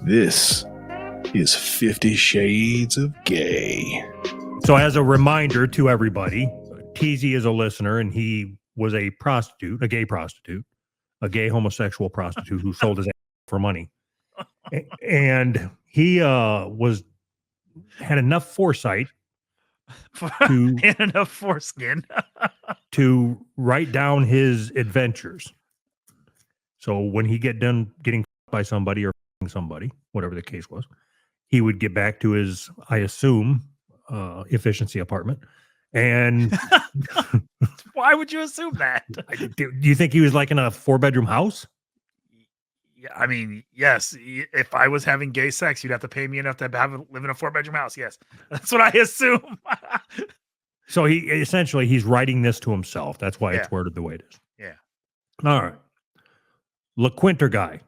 This is 50 Shades of Gay. So as a reminder to everybody, TZ is a listener, and he was a prostitute, a gay homosexual prostitute who sold his ass for money. And he had enough foresight and enough foreskin to write down his adventures. So when he get done getting by somebody or somebody, whatever the case was, he would get back to his, I assume, efficiency apartment. And why would you assume that? Do you think he was like in a 4-bedroom house? Yeah, I mean, yes. If I was having gay sex, you'd have to pay me enough to live in a 4-bedroom house. Yes, that's what I assume. So he's writing this to himself. That's why it's worded the way it is. Yeah. All right. LaQuinter guy.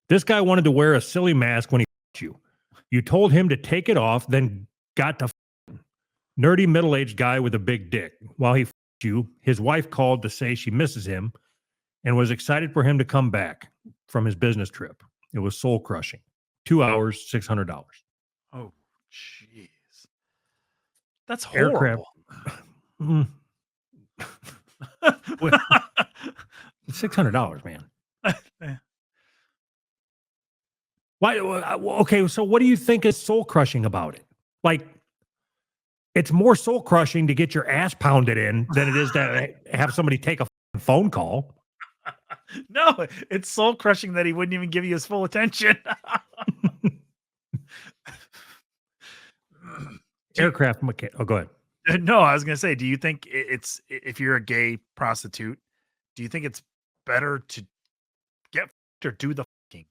This guy wanted to wear a silly mask when he f***ed you. You told him to take it off, then got to nerdy middle-aged guy with a big dick. While he f***ed you, his wife called to say she misses him and was excited for him to come back from his business trip. It was soul-crushing. 2 hours, $600. Oh, jeez. That's horrible. $600, man. Why? Okay, so what do you think is soul-crushing about it? Like, it's more soul-crushing to get your ass pounded in than it is to have somebody take a phone call. No, it's soul-crushing that he wouldn't even give you his full attention. Aircraft mechanic. Oh, go ahead. No, I was going to say, do you think it's, if you're a gay prostitute, do you think it's better to get or do the fucking?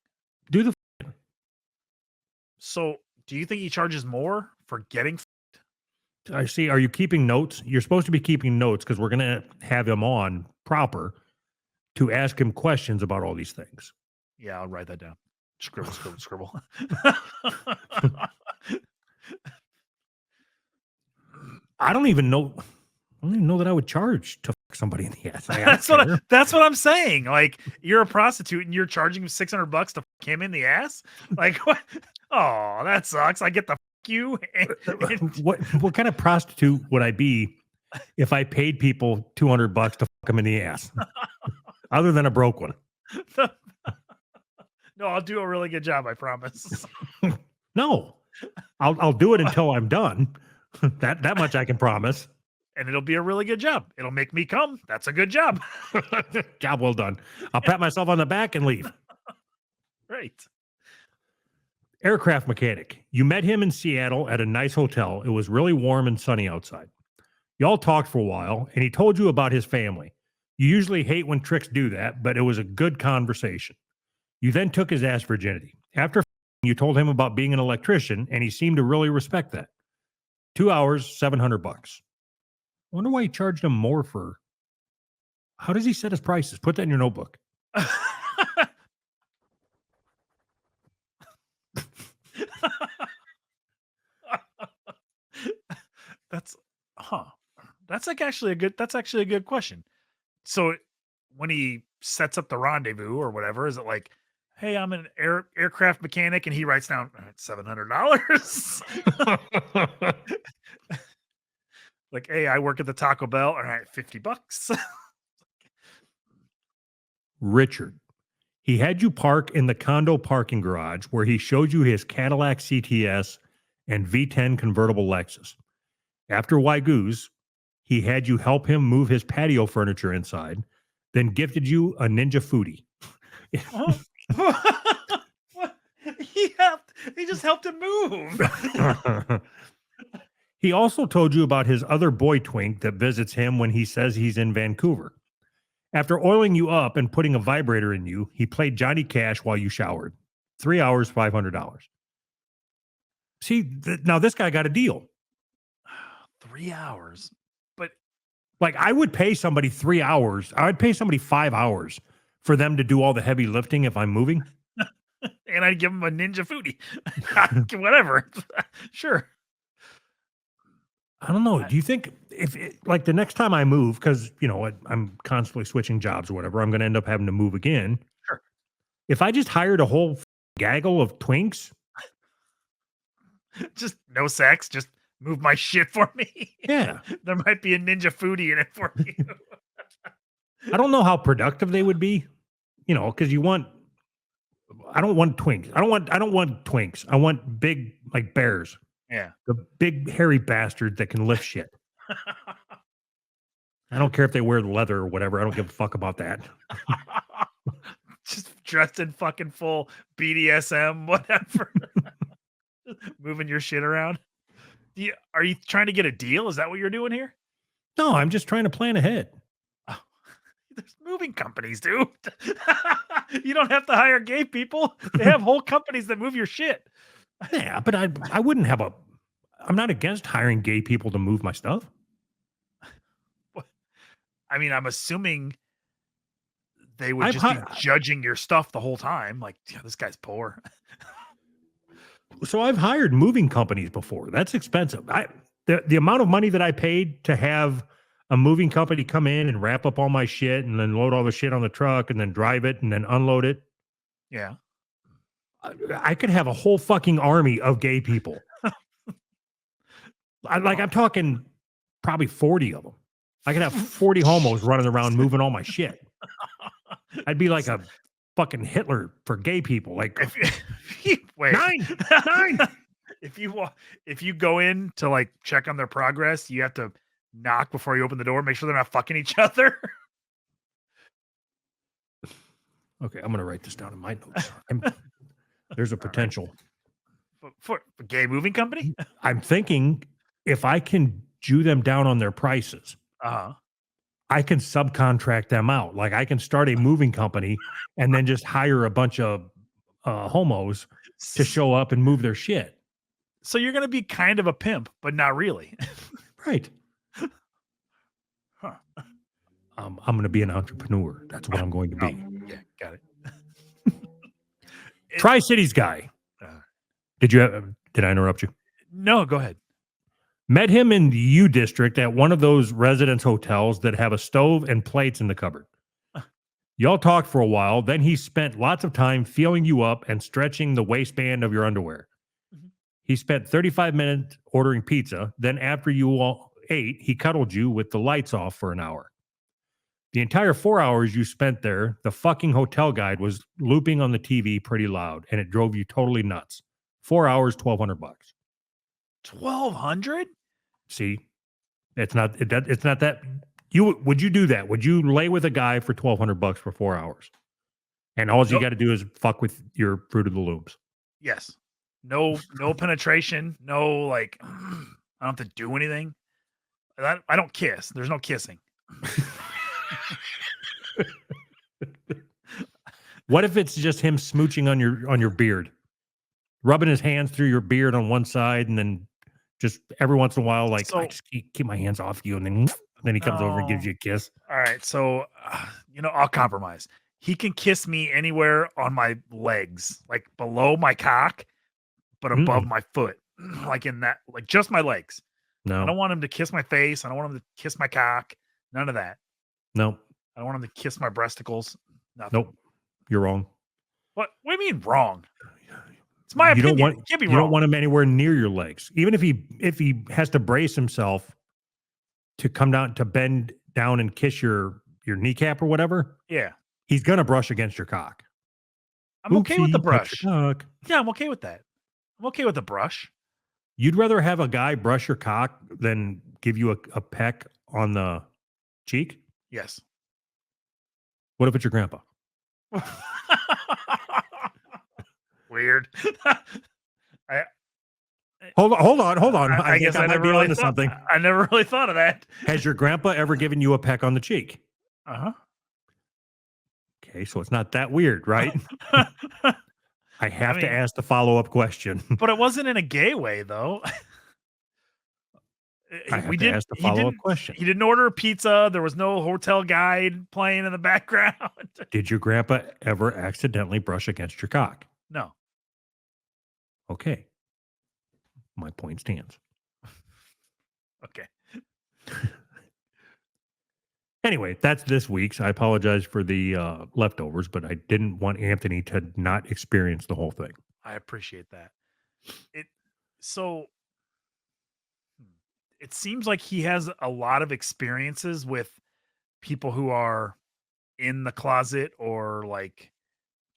Do the fucking. So, do you think he charges more for getting fucked? I see. Are you keeping notes? You're supposed to be keeping notes because we're going to have him on proper to ask him questions about all these things. Yeah, I'll write that down. Scribble. I don't even know that I would charge to fuck somebody in the ass. That's what I'm saying. Like, you're a prostitute and you're charging him $600 to fuck him in the ass. Like, what? Oh, that sucks. I get the fuck you. What kind of prostitute would I be if I paid people $200 to fuck them in the ass? Other than a broke one. No, I'll do a really good job. I promise. No, I'll do it until I'm done. That much I can promise. And it'll be a really good job. It'll make me come. That's a good job. Job well done. I'll pat myself on the back and leave. Right. Aircraft mechanic. You met him in Seattle at a nice hotel. It was really warm and sunny outside. Y'all talked for a while, and he told you about his family. You usually hate when tricks do that, but it was a good conversation. You then took his ass virginity. After you told him about being an electrician, and he seemed to really respect that. 2 hours, $700. I wonder why he charged him more for. How does he set his prices? Put that in your notebook. That's actually a good question. So when he sets up the rendezvous or whatever, is it like, hey, I'm an aircraft mechanic, and he writes down $700? Like, hey, I work at the Taco Bell. All right, $50. Richard. He had you park in the condo parking garage where he showed you his Cadillac CTS and V10 convertible Lexus. After Wygoos, he had you help him move his patio furniture inside, then gifted you a Ninja Foodie. He just helped him move. He also told you about his other boy twink that visits him when he says he's in Vancouver. After oiling you up and putting a vibrator in you, he played Johnny Cash while you showered. 3 hours, $500. See, now this guy got a deal. 3 hours. But like, I would pay somebody 3 hours. I would pay somebody 5 hours for them to do all the heavy lifting if I'm moving. And I'd give him a Ninja Foodie. Whatever. Sure. I don't know. Do you think like the next time I move, because, you know, I'm constantly switching jobs or whatever, I'm going to end up having to move again. Sure. If I just hired a whole gaggle of twinks. Just no sex. Just move my shit for me. Yeah. There might be a ninja foodie in it for you. I don't know how productive they would be, because I don't want twinks. I don't want twinks. I want big, like bears, Yeah. the big hairy bastards that can lift shit. I don't care if they wear leather or whatever. I don't give a fuck about that. Just dressed in fucking full BDSM, whatever. Moving your shit around. Are you trying to get a deal? Is that what you're doing here? No, I'm just trying to plan ahead. Oh, there's moving companies, dude. You don't have to hire gay people. They have whole companies that move your shit. Yeah, but I wouldn't have I'm not against hiring gay people to move my stuff. I mean, I'm assuming they would just be judging your stuff the whole time. Like, yeah, this guy's poor. So I've hired moving companies before. That's expensive. The amount of money that I paid to have a moving company come in and wrap up all my shit and then load all the shit on the truck and then drive it and then unload it. Yeah. I could have a whole fucking army of gay people. I'm talking probably 40 of them. I could have 40 homos running around moving all my shit. I'd be like a fucking Hitler for gay people. Like, wait, nine. If you go in to like check on their progress, you have to knock before you open the door. Make sure they're not fucking each other. Okay, I'm gonna write this down in my notes. There's a potential for a gay moving company. I'm thinking if I can Jew them down on their prices. I can subcontract them out. Like I can start a moving company and then just hire a bunch of homos to show up and move their shit. So you're going to be kind of a pimp, but not really. Right. Huh. I'm going to be an entrepreneur. That's what I'm going to be. Yeah, got it. Tri-Cities guy. Did I interrupt you? No, go ahead. Met him in the U District at one of those residence hotels that have a stove and plates in the cupboard. Y'all talked for a while. Then he spent lots of time feeling you up and stretching the waistband of your underwear. Mm-hmm. He spent 35 minutes ordering pizza. Then after you all ate, he cuddled you with the lights off for an hour. The entire 4 hours you spent there, the fucking hotel guide was looping on the TV pretty loud, and it drove you totally nuts. 4 hours, $1,200. 1,200? See, it's not that. Would you do that? Would you lay with a guy for $1,200 for 4 hours? And all you got to do is fuck with your Fruit of the Looms. Yes. No penetration. No, like, I don't have to do anything. I don't kiss. There's no kissing. What if it's just him smooching on your beard, rubbing his hands through your beard on one side, and then just every once in a while, like, I just keep my hands off you, and then he comes over and gives you a kiss. All right, so I'll compromise. He can kiss me anywhere on my legs, like below my cock, but above my foot, like in that, like just my legs. No, I don't want him to kiss my face. I don't want him to kiss my cock. None of that. No, I don't want him to kiss my breasticles. Nothing. Nope, you're wrong. What do you mean wrong? It's my opinion. You don't want him anywhere near your legs. Even if he has to brace himself to come down, to bend down and kiss your kneecap or whatever. Yeah. He's going to brush against your cock. I'm okay with the brush. Yeah, I'm okay with that. I'm okay with the brush. You'd rather have a guy brush your cock than give you a peck on the cheek? Yes. What if it's your grandpa? Weird. Hold on. I guess I never really thought something. I never really thought of that. Has your grandpa ever given you a peck on the cheek? Uh-huh. Okay, so it's not that weird, right? I have to ask the follow-up question. But it wasn't in a gay way, though. I have to ask the follow-up question. He didn't order a pizza. There was no hotel guide playing in the background. Did your grandpa ever accidentally brush against your cock? No. Okay. My point stands. Okay. Anyway, that's this week's. I apologize for the leftovers, but I didn't want Anthony to not experience the whole thing. I appreciate that. So it seems like he has a lot of experiences with people who are in the closet or like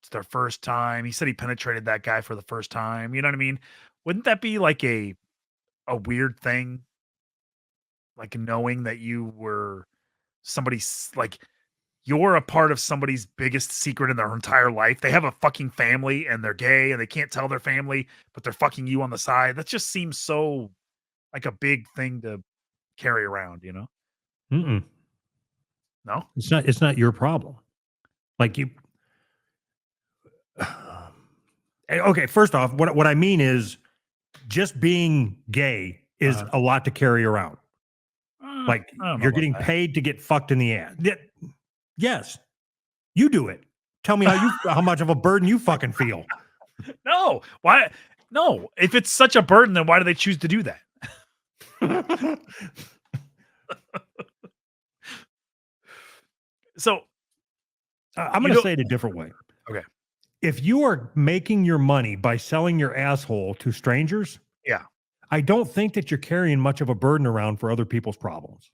it's their first time. He said he penetrated that guy for the first time. You know what I mean? Wouldn't that be like a weird thing? Like knowing that you were somebody's like you're a part of somebody's biggest secret in their entire life. They have a fucking family and they're gay and they can't tell their family, but they're fucking you on the side. That just seems so like a big thing to carry around, you know? Mm-mm. No? It's not your problem. Like you. Okay, first off, what I mean is just being gay is a lot to carry around. Like you're getting paid to get fucked in the ass. Yes, you do it. Tell me how much of a burden you fucking feel. No. Why? No. If it's such a burden, then why do they choose to do that? So I'm going to say it a different way. Okay. If you are making your money by selling your asshole to strangers, yeah, I don't think that you're carrying much of a burden around for other people's problems.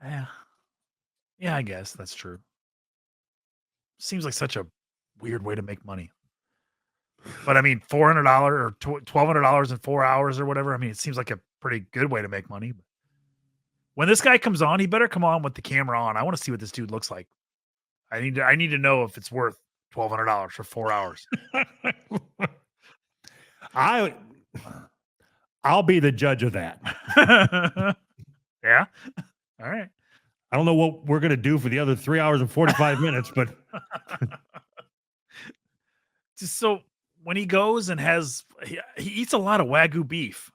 Yeah, I guess that's true. Seems like such a weird way to make money. But I mean, $400 or $1,200 in 4 hours or whatever. I mean, it seems like a pretty good way to make money. When this guy comes on, he better come on with the camera on. I want to see what this dude looks like. I need to know if it's worth $1,200 for 4 hours. I'll be the judge of that. Yeah. All right. I don't know what we're going to do for the other 3 hours and 45 minutes, but so when he goes and he eats a lot of Wagyu beef,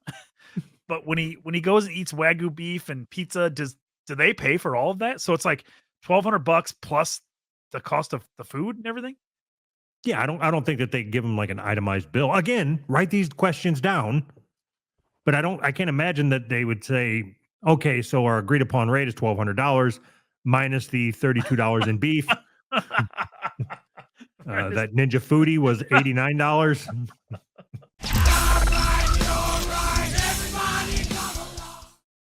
but when he goes and eats Wagyu beef and pizza, do they pay for all of that? So it's like $1,200 plus the cost of the food and everything. Yeah, I don't think that they give him like an itemized bill. Again, write these questions down, but I can't imagine that they would say, okay, so our agreed upon rate is $1,200 minus the $32 in beef. That Ninja Foodie was $89.